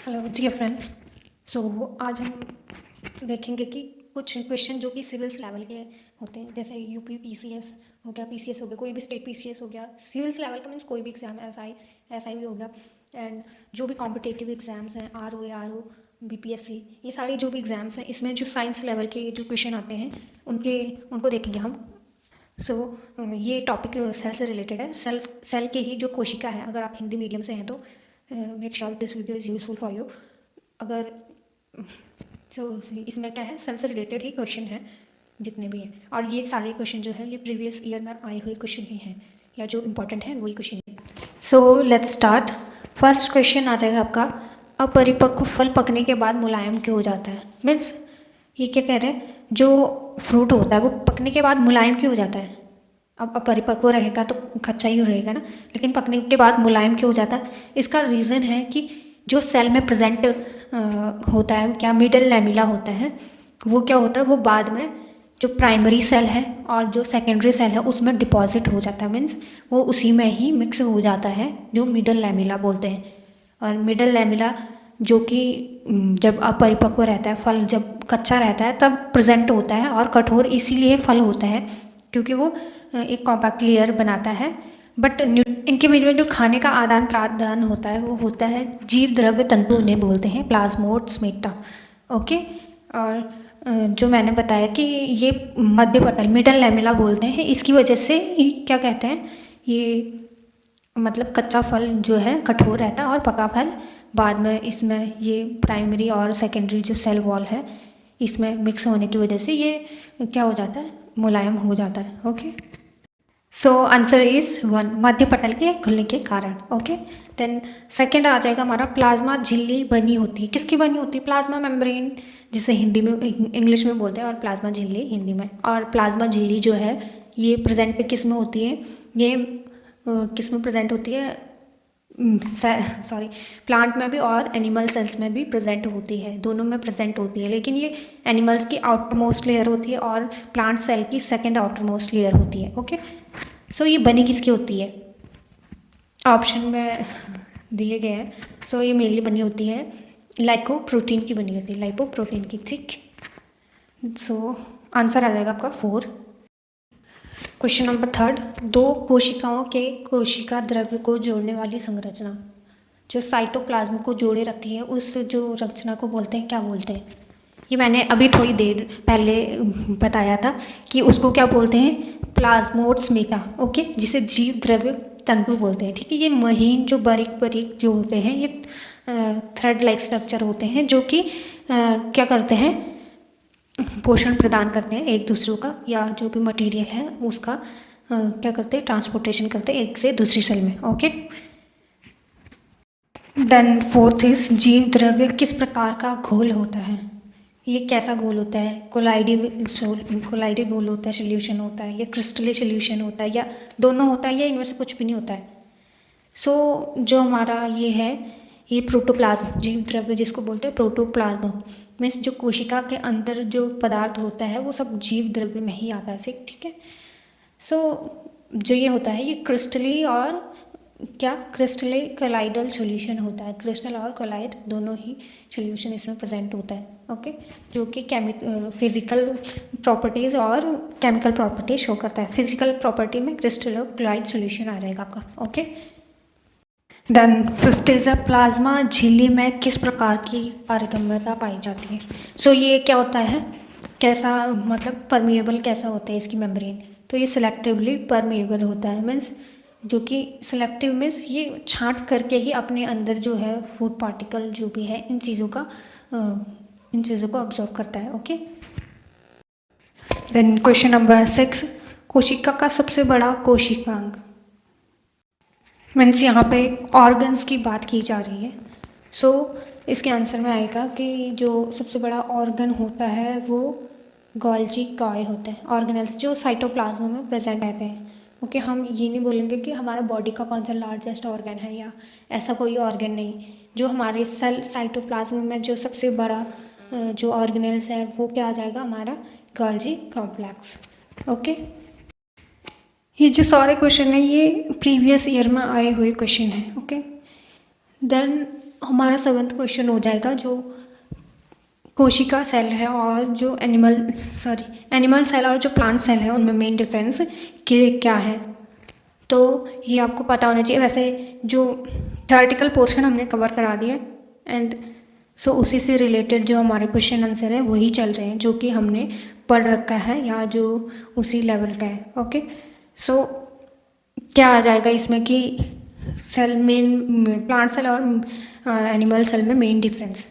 Hello dear friends. आज हम देखेंगे कि कुछ क्वेश्चन जो कि सिविल्स लेवल के होते हैं, जैसे यूपी पीसीएस हो गया, पीसीएस हो गया, कोई भी स्टेट पीसीएस हो गया, सिविल्स लेवल का मीन्स कोई भी एग्जाम, एसआई भी हो गया, एंड जो भी कॉम्पिटेटिव एग्जाम्स हैं, आरओ बीपीएससी, ये सारे जो भी एग्जाम्स हैं, इसमें जो साइंस लेवल के जो क्वेश्चन आते हैं उनको देखेंगे हम। ये टॉपिक सेल से रिलेटेड है। सेल के ही जो कोशिका है, अगर आप हिंदी मीडियम से हैं तो make sure this video is useful for you. अगर इसमें क्या है, सेल से रिलेटेड ही क्वेश्चन है जितने भी हैं, और ये सारे क्वेश्चन जो है ये प्रीवियस ईयर में आए हुए क्वेश्चन ही हैं, या जो इम्पोर्टेंट है वही क्वेश्चन है। So let's start. First question आ जाएगा आपका, अपरिपक्व फल पकने के बाद मुलायम क्यों हो जाता है। मीन्स ये क्या कह रहे हैं, जो फ्रूट होता है वो पकने के बाद मुलायम क्यों हो जाता है। अब अपरिपक्व रहेगा तो कच्चा ही रहेगा ना, लेकिन पकने के बाद मुलायम क्यों हो जाता है। इसका रीज़न है कि जो सेल में प्रेजेंट होता है, क्या मिडल लैमिला होता है, वो क्या होता है, वो बाद में जो प्राइमरी सेल है और जो सेकेंडरी सेल है उसमें डिपॉजिट हो जाता है। मीन्स वो उसी में ही मिक्स हो जाता है, जो मिडल लैमिला बोलते हैं। और मिडल लैमिला जो कि जब अपरिपक्व रहता है, फल जब कच्चा रहता है तब प्रेजेंट होता है, और कठोर इसीलिए फल होता है क्योंकि वो एक कॉम्पैक्ट लेयर बनाता है। बट इनके बीच में जो खाने का आदान प्रदान होता है वो होता है जीव द्रव्य तंतु, उन्हें बोलते हैं प्लाज्मोड्समेटा। ओके। और जो मैंने बताया कि ये मध्य पटल मिडल लैमेला बोलते हैं, इसकी वजह से ये क्या कहते हैं, ये मतलब कच्चा फल जो है कठोर रहता है और पका फल बाद में इसमें ये प्राइमरी और सेकेंडरी जो सेल वॉल है इसमें मिक्स होने की वजह से ये क्या हो जाता है, मुलायम हो जाता है। ओके। सो आंसर इज 1, मध्य पटल के खुलने के कारण। ओके। देन सेकेंड आ जाएगा हमारा, प्लाज्मा झिल्ली बनी होती है, किसकी बनी होती है, प्लाज्मा मेम्ब्रेन जिसे हिंदी में इंग्लिश में बोलते हैं, और प्लाज्मा झिल्ली हिंदी में। और प्लाज्मा झिल्ली जो है ये प्रेजेंट किस में होती है, ये किस में प्रेजेंट होती है, प्लांट में भी और एनिमल सेल्स में भी प्रेजेंट होती है, दोनों में प्रेजेंट होती है। लेकिन ये एनिमल्स की आउटर मोस्ट लेयर होती है और प्लांट सेल की सेकेंड आउटर मोस्ट लेयर होती है। ओके। सो ये बनी किसकी होती है, ऑप्शन में दिए गए हैं। सो ये मेनली बनी होती है लाइकोप्रोटीन की बनी होती है, लाइपोप्रोटीन की। ठीक। सो आंसर आ जाएगा आपका 4। क्वेश्चन नंबर थर्ड, दो कोशिकाओं के कोशिका द्रव्य को जोड़ने वाली संरचना जो साइटोप्लाज्म को जोड़े रखती है, उस जो रचना को बोलते हैं, क्या बोलते हैं। ये मैंने अभी थोड़ी देर पहले बताया था कि उसको क्या बोलते हैं, प्लाज्मोड्समेटा। ओके, जिसे जीव द्रव्य तंतु बोलते हैं। ठीक है। ये महीन जो बारीक बारीक जो होते हैं, ये थ्रेड लाइक स्ट्रक्चर होते हैं, जो कि क्या करते हैं, पोषण प्रदान करते हैं एक दूसरों का, या जो भी मटेरियल है उसका क्या करते हैं, ट्रांसपोर्टेशन करते हैं एक से दूसरी सेल में। ओके। देन फोर्थ इज, जीव द्रव्य किस प्रकार का घोल होता है। ये कैसा घोल होता है, कोलाइडी घोल होता है, सोल्यूशन होता है, या क्रिस्टली सोल्यूशन होता है, या दोनों होता है, या इनमें से कुछ भी नहीं होता है। जो हमारा ये है, ये प्रोटोप्लाज्म, जीव द्रव्य जिसको बोलते हैं प्रोटोप्लाज्म, मीन्स जो कोशिका के अंदर जो पदार्थ होता है वो सब जीव द्रव्य में ही आता है। ठीक है। जो ये होता है, ये क्रिस्टली और क्रिस्टली कोलाइडल सॉल्यूशन होता है। क्रिस्टल और कोलाइड दोनों ही सॉल्यूशन इसमें प्रेजेंट होता है। ओके। जो कि फिजिकल प्रॉपर्टीज़ और केमिकल प्रॉपर्टीज शो करता है। फिजिकल प्रॉपर्टी में क्रिस्टल और कोलाइड सॉल्यूशन आ जाएगा आपका। Okay. Then fifth is a, plasma झिल्ली में किस प्रकार की पारगम्यता पाई जाती है। ये क्या होता है, कैसा मतलब परमिएबल कैसा होता है इसकी मेम्ब्रेन, तो ये सिलेक्टिवली परमिएबल होता है। मीन्स जो कि सिलेक्टिव मीन्स ये छांट करके ही अपने अंदर जो है फूड पार्टिकल जो भी है इन चीज़ों को ऑब्जर्व करता है। ओके। देन क्वेश्चन नंबर 6, कोशिका का सबसे बड़ा कोशिकांग। मीन्स यहाँ पे ऑर्गन्स की बात की जा रही है। इसके आंसर में आएगा कि जो सबसे बड़ा ऑर्गन होता है वो गोल्जी कॉय होते हैं, ऑर्गेनेल्स जो साइटोप्लाज्म में प्रेजेंट रहते हैं। ओके। हम ये नहीं बोलेंगे कि हमारा बॉडी का कौन सा लार्जेस्ट ऑर्गन है, या ऐसा कोई ऑर्गन नहीं। जो हमारे सेल साइटोप्लाज्म में जो सबसे बड़ा जो ऑर्गेनेल्स है वो क्या आ जाएगा, हमारा गोल्जी कॉम्प्लेक्स। ओके। ये जो सारे क्वेश्चन हैं ये प्रीवियस ईयर में आए हुए क्वेश्चन हैं। ओके। देन हमारा 7वां क्वेश्चन हो जाएगा जो कोशिका सेल है और जो एनिमल सेल और जो प्लांट सेल है उनमें मेन डिफरेंस क्या है। तो ये आपको पता होना चाहिए। वैसे जो थ्योरेटिकल पोर्शन हमने कवर करा दिया एंड उसी से रिलेटेड जो हमारे क्वेश्चन आंसर है वही चल रहे हैं जो कि हमने पढ़ रखा है या जो उसी लेवल का है। ओके, क्या आ जाएगा इसमें कि सेल मेन प्लांट सेल और एनिमल सेल में मेन डिफरेंस।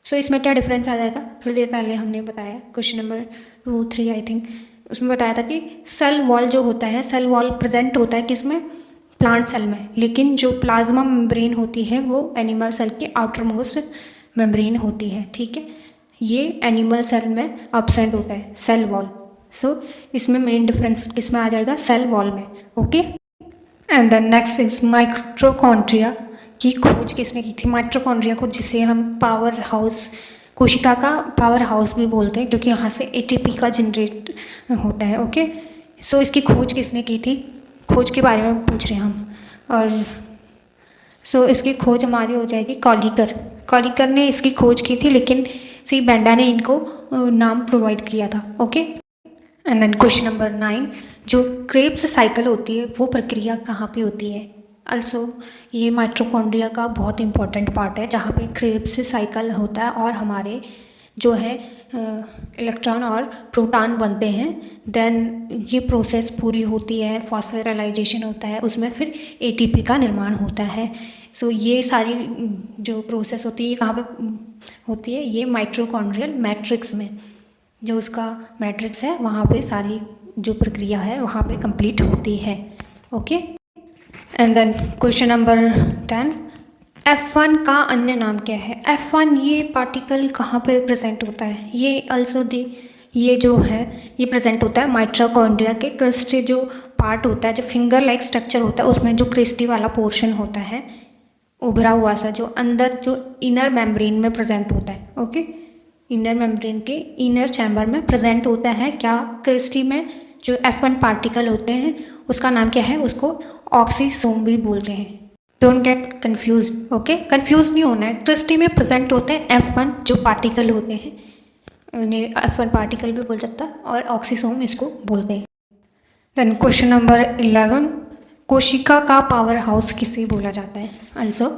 इसमें क्या डिफरेंस आ जाएगा, थोड़ी देर पहले हमने बताया क्वेश्चन नंबर 2, 3 आई थिंक, उसमें बताया था कि सेल वॉल जो होता है, सेल वॉल प्रेजेंट होता है किसमें, प्लांट सेल में, लेकिन जो प्लाज्मा मेम्ब्रेन होती है वो एनिमल सेल के आउटर मोस्ट मेम्ब्रेन होती है। ठीक है, ये एनिमल सेल में एब्सेंट होता है सेल वॉल। इसमें मेन डिफरेंस किसमें आ जाएगा, सेल वॉल में। Okay, and then next is mitochondria की खोज किसने की थी। माइटोकॉन्ड्रिया को, जिसे हम पावर हाउस, कोशिका का पावर हाउस भी बोलते हैं, क्योंकि यहाँ से एटीपी का जनरेट होता है। ओके, इसकी खोज किसने की थी, खोज के बारे में पूछ रहे हैं हम। और इसकी खोज हमारी हो जाएगी कॉलिकर ने इसकी खोज की थी, लेकिन सी बेंडा ने इनको नाम प्रोवाइड किया था। Okay, and then question number 9, जो क्रेब्स साइकिल होती है वो प्रक्रिया कहाँ पे होती है। अल्सो ये माइटोकॉन्ड्रिया का बहुत इंपॉर्टेंट पार्ट है, जहाँ पे क्रेब्स साइकिल होता है और हमारे जो है इलेक्ट्रॉन और प्रोटॉन बनते हैं। देन ये प्रोसेस पूरी होती है, फॉस्फोराइलेशन होता है, उसमें फिर एटीपी का निर्माण होता है। ये सारी जो प्रोसेस होती है ये कहाँ पे होती है, ये माइटोकॉन्ड्रियल मैट्रिक्स में, जो उसका मैट्रिक्स है वहाँ पे सारी जो प्रक्रिया है वहाँ पे कंप्लीट होती है। Okay, and then question number 10, F1 का अन्य नाम क्या है। F1 ये पार्टिकल कहाँ पे प्रेजेंट होता है, ये जो है ये प्रेजेंट होता है माइटोकॉन्ड्रिया के क्रिस्टी जो पार्ट होता है, जो फिंगर लाइक स्ट्रक्चर होता है, उसमें जो क्रिस्टी वाला पोर्शन होता है उभरा हुआ सा, जो अंदर जो इनर मेम्ब्रेन में प्रेजेंट होता है। ओके, इनर मेम्ब्रेन के इनर चैम्बर में प्रेजेंट होता है क्या, क्रिस्टी में जो F1 पार्टिकल होते हैं उसका नाम क्या है, उसको ऑक्सीसोम भी बोलते हैं। Don't get confuse. Okay, confuse नहीं होना है, क्रिस्टी में प्रेजेंट होते हैं F1 जो पार्टिकल होते हैं, उन्हें F1 पार्टिकल भी बोल जाता है और ऑक्सीसोम इसको बोलते हैं। देन क्वेश्चन नंबर 11, कोशिका का पावर हाउस किसे बोला जाता है। अल्सो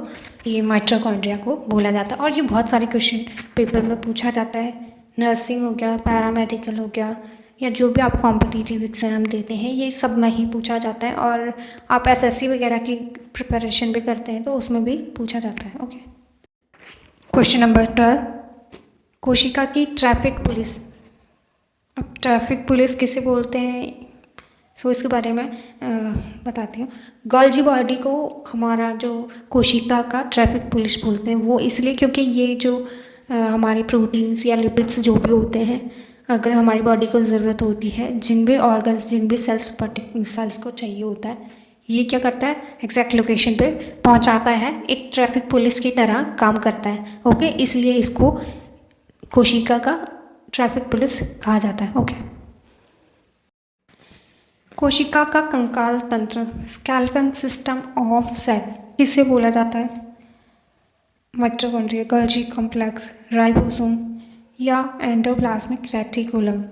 ये माइटोकॉन्ड्रिया को बोला जाता है, और ये बहुत सारे क्वेश्चन पेपर में पूछा जाता है। नर्सिंग हो गया, पैरामेडिकल हो गया, या जो भी आप कॉम्पिटिटिव एग्ज़ाम देते हैं ये सब में ही पूछा जाता है, और आप एसएससी वगैरह की प्रिपरेशन भी करते हैं तो उसमें भी पूछा जाता है। ओके, क्वेश्चन नंबर 12, कोशिका की ट्रैफिक पुलिस। अब ट्रैफिक पुलिस किसे बोलते हैं, इसके बारे में बताती हूँ। गोल्जी बॉडी को हमारा जो कोशिका का ट्रैफिक पुलिस बोलते हैं, वो इसलिए क्योंकि ये जो हमारे प्रोटीन्स या लिपिड्स जो भी होते हैं, अगर हमारी बॉडी को ज़रूरत होती है, जिन भी ऑर्गन्स, जिन भी सेल्स को चाहिए होता है, ये क्या करता है, एग्जैक्ट लोकेशन पे पहुंचाता है, एक ट्रैफिक पुलिस की तरह काम करता है। ओके, इसलिए इसको कोशिका का ट्रैफिक पुलिस कहा जाता है। ओके, कोशिका का कंकाल तंत्र, स्केलेटन सिस्टम ऑफ सेल किसे बोला जाता है। माइटोकॉन्ड्रिया, गोल्जी कॉम्प्लेक्स, राइबोसोम या एंडोप्लाज्मिक रेटिकुलम।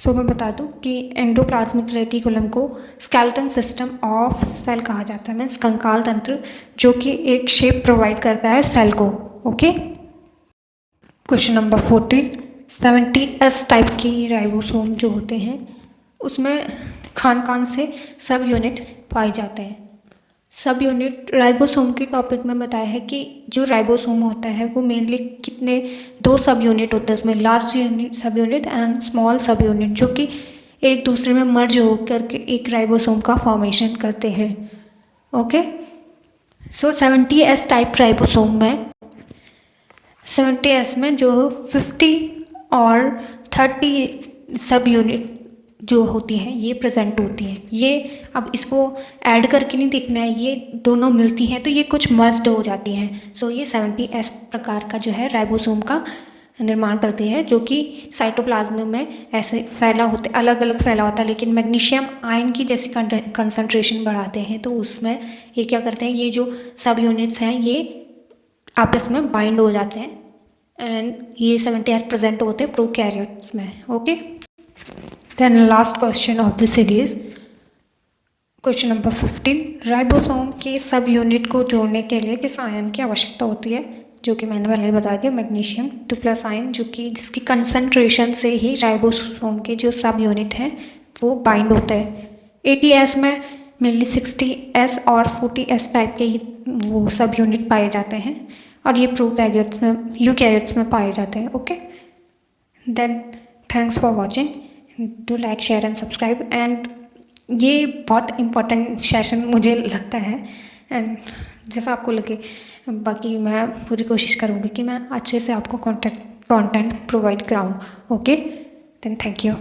मैं बता दूं कि एंडोप्लाज्मिक रेटिकुलम को स्केलेटन सिस्टम ऑफ सेल कहा जाता है, मीन्स कंकाल तंत्र, जो कि एक शेप प्रोवाइड करता है सेल को। Okay, question number 14, 70S type की राइबोसोम जो होते हैं उसमें कौन से सब यूनिट पाए जाते हैं। सब यूनिट राइबोसोम के टॉपिक में बताया है कि जो राइबोसोम होता है वो मेनली दो सब यूनिट होते हैं उसमें, लार्ज यूनिट सब यूनिट एंड स्मॉल सब यूनिट, जो कि एक दूसरे में मर्ज होकर के एक राइबोसोम का फॉर्मेशन करते हैं। ओके, 70S टाइप राइबोसोम में 70S में जो 50 और 30 सब यूनिट जो होती हैं ये प्रेजेंट होती हैं। ये अब इसको ऐड करके नहीं देखना है, ये दोनों मिलती हैं तो ये कुछ मर्ज्ड हो जाती हैं। ये 70S प्रकार का जो है राइबोसोम का निर्माण करते हैं, जो कि साइटोप्लाज्म में ऐसे फैला होते, अलग अलग फैला होता है, लेकिन मैग्नीशियम आयन की जैसी कंसंट्रेशन बढ़ाते हैं तो उसमें ये क्या करते हैं, ये जो सब यूनिट्स हैं ये आपस में बाइंड हो जाते हैं एंड ये 70S प्रेजेंट होते हैं प्रोकैरियोट्स में. Okay, then last question of the series, question number 15. Ribosome के सब यूनिट को जोड़ने के लिए किस आयन की आवश्यकता होती है? जो कि मैंने पहले बता दिया, मैग्नीशियम 2+ आयन, जो कि जिसकी कंसंट्रेशन से ही राइबोसोम के जो सब यूनिट हैं वो बाइंड होते हैं. 80S में मेनली 60S और 40S टाइप के ही वो सब यूनिट पाए जाते हैं और ये प्रोकैरियोट्स में, यूकैरियोट्स में पाए जाते हैं. Okay, then thanks for watching. Do like, share and subscribe. And ये बहुत इम्पोर्टेंट सेशन मुझे लगता है एंड जैसा आपको लगे, बाकी मैं पूरी कोशिश करूँगी कि मैं अच्छे से आपको कंटेंट प्रोवाइड कराऊँ. Okay, then thank you.